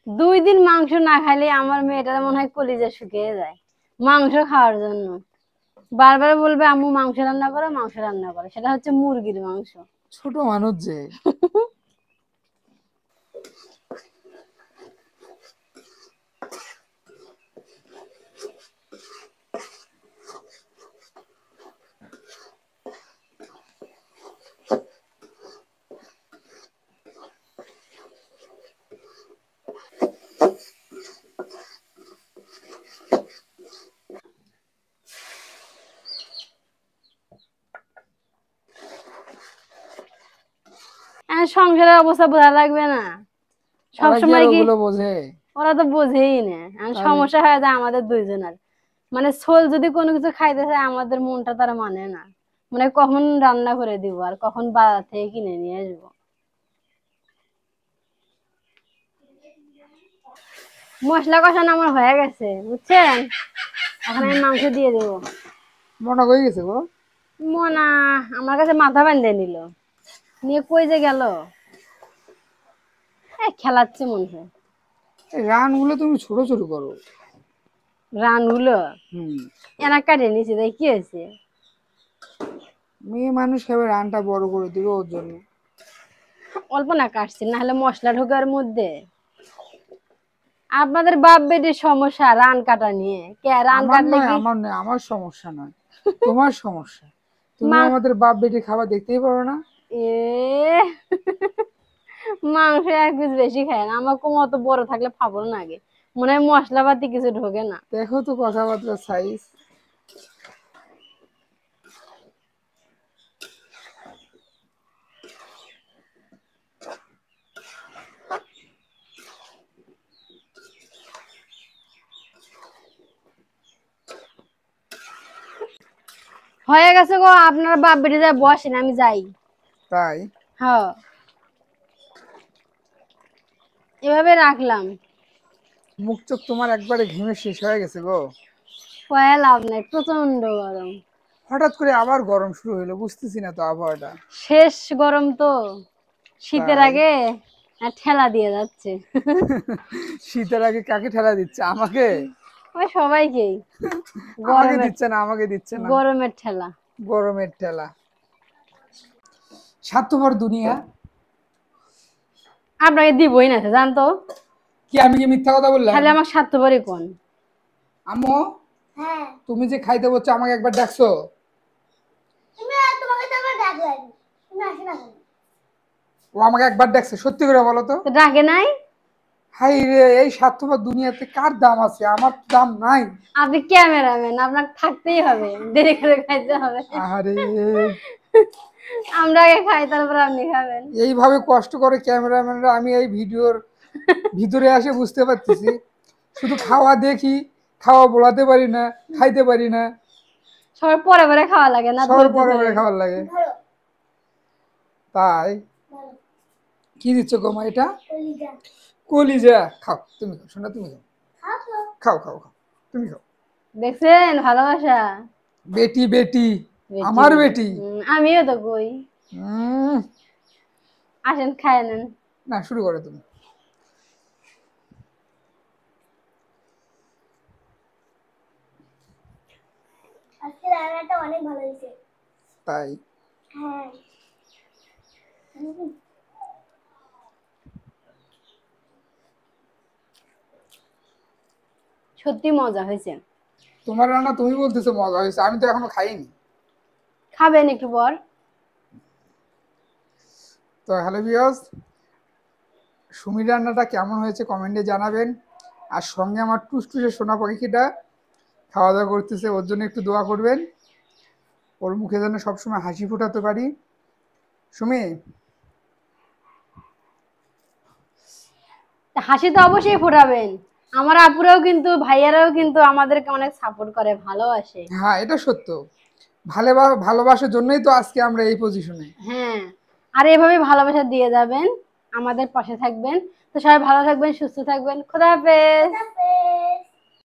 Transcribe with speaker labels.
Speaker 1: 2 দিন মাংস না খাইলে আমার মেয়েটার মনে হয় কলিজা শুকিয়ে যায় মাংস খাওয়ার জন্য। বারবার বলবে আম্মু মাংস রান্না করো, মাংস রান্না করো, সেটা হচ্ছে মুরগির মাংস।
Speaker 2: ছোট মানুষ যে।
Speaker 1: সংসারের অবস্থা বোঝা লাগবে না?
Speaker 2: ওরা কি আর
Speaker 1: সবসময় কি
Speaker 2: ওগুলো বোঝে?
Speaker 1: ওরা তো বোঝেই না।
Speaker 2: তাহলে
Speaker 1: সমস্যা হয়ে যায় আমাদের দুইজনের। মানে সোল যদি কোনো কিছু খাইতে চায় আমাদের মনটা তারা মানে না। মানে কখন রান্না করে দিব আর কখন বাজার থেকে কিনে নিয়ে আসবো। মশলা কষানো আমার হয়ে গেছে বুঝছেন, এখন আমি মাংস দিয়ে দেবো।
Speaker 2: মনে হয়ে গেছে গো।
Speaker 1: মনা আমার কাছে মাথা বান্ধে নিল, নিয়ে কই যে গেল, খেলাচ্ছে মনে হয়।
Speaker 2: এই রানগুলো তুমি ছোট ছোট করো।
Speaker 1: রানগুলো
Speaker 2: হুম।
Speaker 1: এনা কাটে নিচে দেয় কি হয়েছে?
Speaker 2: মেয়ে মানুষ খাবে, রানটা বড় করে দিবে ওর জন্য।
Speaker 1: অল্প না কাটছি, না হলে মশলা ঢোকার মধ্যে। আপনাদের বাপ বেটির সমস্যা রান কাটা নিয়ে, কে রান
Speaker 2: আমার
Speaker 1: কাটলে
Speaker 2: নয়,
Speaker 1: কি
Speaker 2: আমার নয়, আমার সমস্যা নয়, তোমার সমস্যা। তুমি
Speaker 1: মা
Speaker 2: আমাদের বাপ বেটি খাবার দেখতেই পারো না।
Speaker 1: এ মাংস এক পিস বেশি খায় না, আমার কোমর অত বড় থাকলে খাবো না আগে, মনে হয় মশলাপাতি কিছু ঢোকে না।
Speaker 2: দেখো তো কথাবার্তা সাইজ।
Speaker 1: হয়ে গেছে গো, আপনার বাপ বেটি যায় বসেন, আমি যাই।
Speaker 2: তাই?
Speaker 1: হ্যাঁ, এভাবে রাখলাম।
Speaker 2: মুখ চোখ তোমার একবারে ঘেমে শেষ হয়ে গেছে গো।
Speaker 1: কয়ে লাভ নাই, প্রচন্ড গরম।
Speaker 2: হঠাৎ করে আবার গরম শুরু হইলো, বুঝতেছি না তো আবহাওয়াটা।
Speaker 1: শেষ গরম তো, শীতের
Speaker 2: তাই?
Speaker 1: আগে ঠেলা দিয়ে যাচ্ছে।
Speaker 2: শীতের আগে কাকে ঠেলা দিচ্ছে? আমাকে?
Speaker 1: ওই সবাইকেই।
Speaker 2: আমাকে
Speaker 1: গরমের
Speaker 2: দিচ্ছে না, আমাকে দিচ্ছে না।
Speaker 1: গরমের ঠেলা।
Speaker 2: গরমের ঠেলা। স্বার্থপর দুনিয়া।
Speaker 1: আপনাকে দিবই না জানতো,
Speaker 2: কি আমি কি মিথ্যা কথা বললাম?
Speaker 1: খালি আমার স্বার্থপরই কোন।
Speaker 2: আম্মু, তুমি যে খাইতে বলছো আমাকে একবার ডাকছো? ও আমাকে একবার ডাকছে, সত্যি করে বলো তো।
Speaker 1: তো ডাকে নাই?
Speaker 2: হাই রে, এই স্বার্থপর দুনিয়াতে কার দাম আছে? আমার তো দাম নাই।
Speaker 1: আপনি ক্যামেরাম্যান, আপনার থাকতেই হবে, দেরি করে খাইতে হবে।
Speaker 2: আরে,
Speaker 1: আমরা আগে খাই তারপর আপনি খাবেন।
Speaker 2: এইভাবে কষ্ট করে ক্যামেরাম্যানরা, আমি এই ভিডিওর ভিতরে আসে বুঝতে পারতেছি। শুধু খাওয়া দেখি, খাওয়া বলাতে পারি না, খাইতে পারি না।
Speaker 1: সবার পরে পরে খাওয়া লাগে না,
Speaker 2: সবার
Speaker 1: ধৈর্য
Speaker 2: পরে
Speaker 1: ধরে।
Speaker 2: পরে খাওয়ার লাগে। তাই? কি দিচ্ছ গো মা এটা? কলিজা। খাও, তুমি খাও, শোনা তুমি খাও। খাও খাও খাও, তুমি খাও।
Speaker 1: দেখছেন ভালোবাসা?
Speaker 2: বেটি বেটি,
Speaker 1: বেটি
Speaker 2: আমার
Speaker 1: বেটি।
Speaker 2: বেটি।
Speaker 1: আমিও তো কই।
Speaker 2: উম,
Speaker 1: আসেন খায় নেন।
Speaker 2: না, শুরু করো তুমি।
Speaker 3: আজকে রান্নাটা অনেক ভালো হয়েছে।
Speaker 2: তাই?
Speaker 3: হ্যাঁ।
Speaker 1: সত্যি মজা হয়েছে।
Speaker 2: তোমার রান্না তুমি বলতেছো মজা হয়েছে, আমি তো এখনো খাইনি।
Speaker 1: খাবেন একটু পর।
Speaker 2: তো হ্যালো ভিউয়ার্স, সুমির রান্নাটা কেমন হয়েছে কমেন্টে জানাবেন। আর সঙ্গে আমার টুসটুসে সোনা পাখিটা খাওয়া দাওয়া করতেছে, ওর জন্য একটু দোয়া করবেন। ওর মুখে যেন সবসময় হাসি ফোটাতে পারি। সুমি,
Speaker 1: হাসি তো অবশ্যই ফোটাবেন। আমার আপুরাও কিন্তু ভাইয়ারাও কিন্তু আমাদেরকে অনেক সাপোর্ট করে, ভালোবাসে।
Speaker 2: হ্যাঁ এটা সত্য। ভালোবাসার জন্যই তো আজকে আমরা এই পজিশনে।
Speaker 1: হ্যাঁ, আর এভাবে ভালোবাসা দিয়ে যাবেন, আমাদের পাশে থাকবেন। তো সবাই ভালো থাকবেন, সুস্থ থাকবেন, খোদা হাফেজ।
Speaker 3: হাফেজ।